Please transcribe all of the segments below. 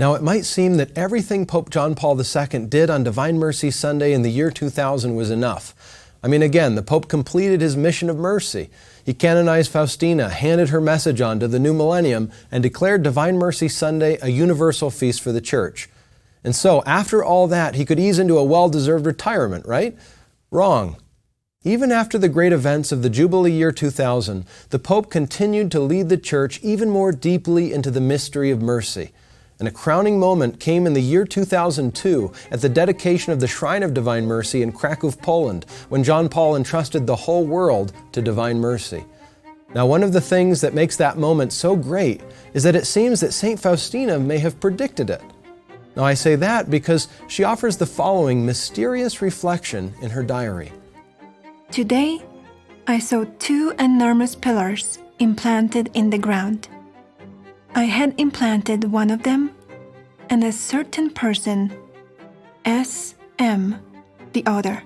Now, it might seem that everything Pope John Paul II did on Divine Mercy Sunday in the year 2000 was enough. I mean, again, the Pope completed his mission of mercy. He canonized Faustina, handed her message on to the new millennium, and declared Divine Mercy Sunday a universal feast for the Church. And so, after all that, he could ease into a well-deserved retirement, right? Wrong. Even after the great events of the Jubilee year 2000, the Pope continued to lead the Church even more deeply into the mystery of mercy. And a crowning moment came in the year 2002 at the dedication of the Shrine of Divine Mercy in Krakow, Poland, when John Paul entrusted the whole world to Divine Mercy. Now, one of the things that makes that moment so great is that it seems that St. Faustina may have predicted it. Now, I say that because she offers the following mysterious reflection in her diary. Today, I saw two enormous pillars implanted in the ground. I had implanted one of them, and a certain person, S.M., the other.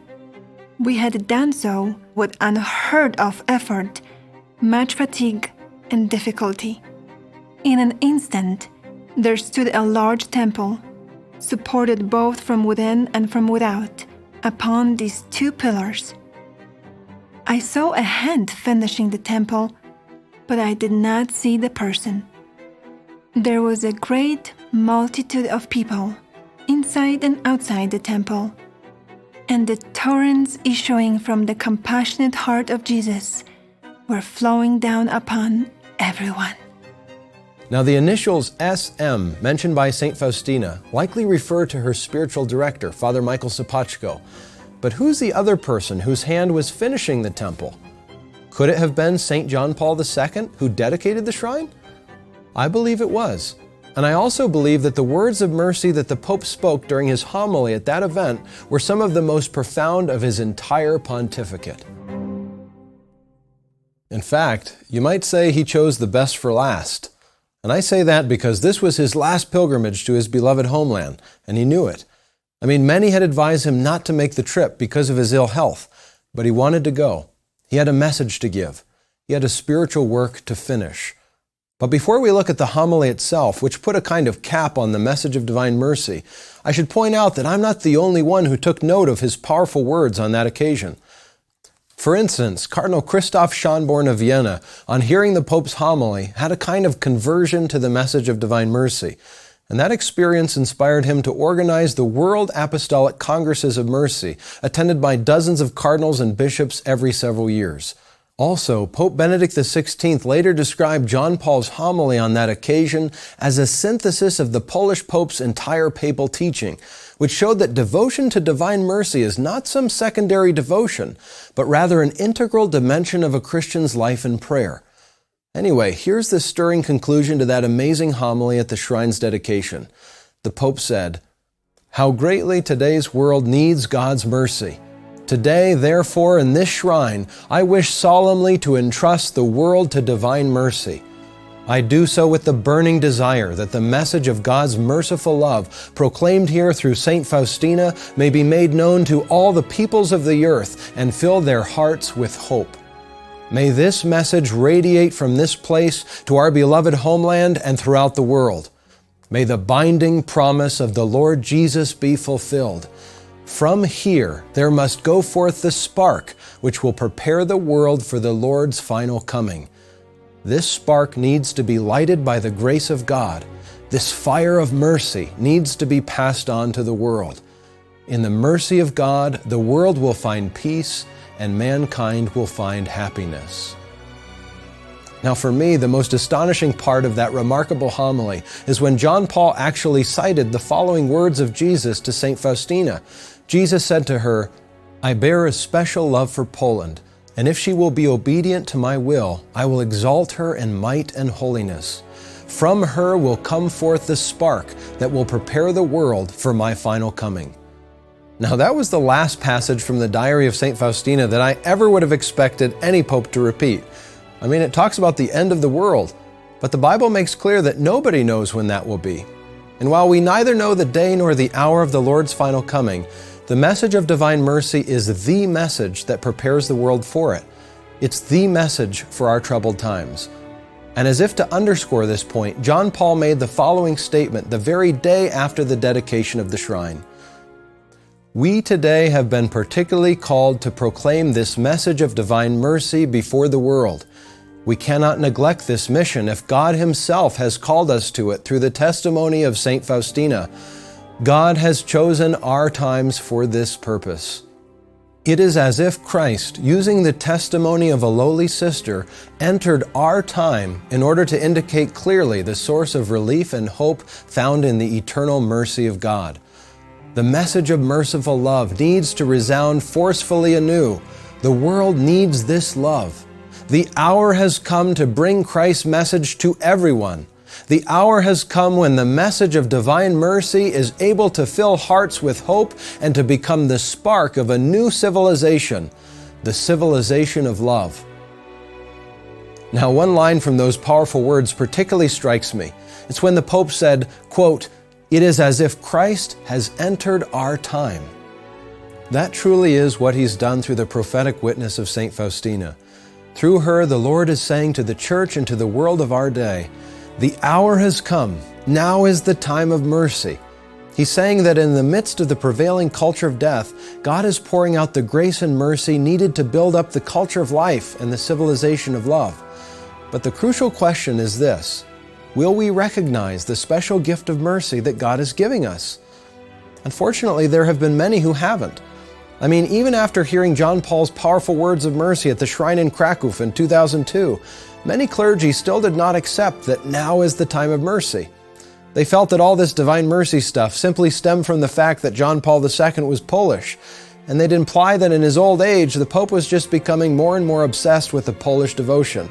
We had done so with unheard of effort, much fatigue, and difficulty. In an instant, there stood a large temple, supported both from within and from without, upon these two pillars. I saw a hand finishing the temple, but I did not see the person. There was a great multitude of people, inside and outside the temple, and the torrents issuing from the compassionate heart of Jesus were flowing down upon everyone. Now, the initials S.M. mentioned by St. Faustina likely refer to her spiritual director, Father Michael Sapachko. But who's the other person whose hand was finishing the temple? Could it have been St. John Paul II who dedicated the shrine? I believe it was. And I also believe that the words of mercy that the Pope spoke during his homily at that event were some of the most profound of his entire pontificate. In fact, you might say he chose the best for last. And I say that because this was his last pilgrimage to his beloved homeland, and he knew it. I mean, many had advised him not to make the trip because of his ill health, but he wanted to go. He had a message to give. He had a spiritual work to finish. But before we look at the homily itself, which put a kind of cap on the message of divine mercy, I should point out that I'm not the only one who took note of his powerful words on that occasion. For instance, Cardinal Christoph Schönborn of Vienna, on hearing the Pope's homily, had a kind of conversion to the message of divine mercy. And that experience inspired him to organize the World Apostolic Congresses of Mercy, attended by dozens of cardinals and bishops every several years. Also, Pope Benedict XVI later described John Paul's homily on that occasion as a synthesis of the Polish Pope's entire papal teaching, which showed that devotion to divine mercy is not some secondary devotion, but rather an integral dimension of a Christian's life and prayer. Anyway, here's the stirring conclusion to that amazing homily at the shrine's dedication. The Pope said, "How greatly today's world needs God's mercy. Today, therefore, in this shrine, I wish solemnly to entrust the world to divine mercy. I do so with the burning desire that the message of God's merciful love, proclaimed here through St. Faustina, may be made known to all the peoples of the earth and fill their hearts with hope. May this message radiate from this place to our beloved homeland and throughout the world. May the binding promise of the Lord Jesus be fulfilled. From here, there must go forth the spark which will prepare the world for the Lord's final coming. This spark needs to be lighted by the grace of God. This fire of mercy needs to be passed on to the world. In the mercy of God, the world will find peace and mankind will find happiness." Now, for me, the most astonishing part of that remarkable homily is when John Paul actually cited the following words of Jesus to St. Faustina. Jesus said to her, "I bear a special love for Poland, and if she will be obedient to my will, I will exalt her in might and holiness. From her will come forth the spark that will prepare the world for my final coming." Now, that was the last passage from the diary of St. Faustina that I ever would have expected any pope to repeat. I mean, it talks about the end of the world, but the Bible makes clear that nobody knows when that will be. And while we neither know the day nor the hour of the Lord's final coming, the message of divine mercy is the message that prepares the world for it. It's the message for our troubled times. And as if to underscore this point, John Paul made the following statement the very day after the dedication of the shrine. We today have been particularly called to proclaim this message of divine mercy before the world. We cannot neglect this mission if God Himself has called us to it through the testimony of Saint Faustina. God has chosen our times for this purpose. It is as if Christ, using the testimony of a lowly sister, entered our time in order to indicate clearly the source of relief and hope found in the eternal mercy of God. The message of merciful love needs to resound forcefully anew. The world needs this love. The hour has come to bring Christ's message to everyone. The hour has come when the message of divine mercy is able to fill hearts with hope and to become the spark of a new civilization, the civilization of love. Now, one line from those powerful words particularly strikes me. It's when the Pope said, quote, "It is as if Christ has entered our time." That truly is what He's done through the prophetic witness of St. Faustina. Through her, the Lord is saying to the Church and to the world of our day, the hour has come. Now is the time of mercy. He's saying that in the midst of the prevailing culture of death, God is pouring out the grace and mercy needed to build up the culture of life and the civilization of love. But the crucial question is this: will we recognize the special gift of mercy that God is giving us? Unfortunately, there have been many who haven't. I mean, even after hearing John Paul's powerful words of mercy at the shrine in Krakow in 2002, many clergy still did not accept that now is the time of mercy. They felt that all this divine mercy stuff simply stemmed from the fact that John Paul II was Polish, and they'd imply that in his old age, the Pope was just becoming more and more obsessed with the Polish devotion.